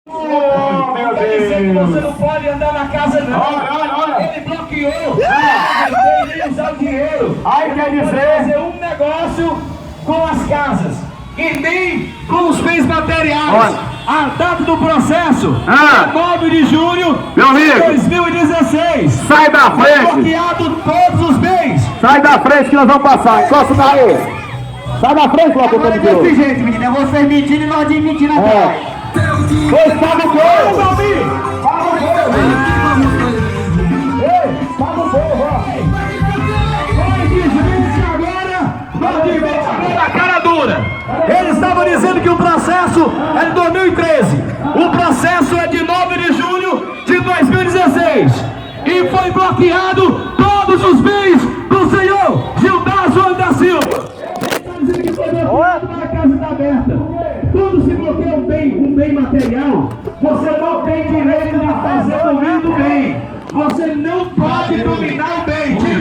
Oh, meu Quer dizer que Deus! você não pode andar na casa, não. Olha! Ele bloqueou. Não tem nem usar o dinheiro. Aí quer Pode dizer... fazer um negócio com as casas e nem com os bens materiais. Olha. A data do processo Ah. é 9 de junho Meu de amigo. 2016. Sai da frente! Bloqueado todos os bens. Sai da frente que nós vamos passar! Encosta o carro aí! Sai da frente, locutor Agora é de desse jeito, menino. É vocês mentindo e nós admitindo atrás. Pois paga o gol! Valmir! Paga o gol! Ei, paga o gol, ó! A cara dura. Eles estavam dizendo que o processo é de 2013. O processo é de 9 de julho de 2016. E foi bloqueado todos os bens do senhor Gilberto da Silva. Ele está dizendo que foi bloqueado, a casa está aberta. Quando se bloqueia um bem material, você não tem direito de fazer domínio do bem. Você não pode dominar o bem.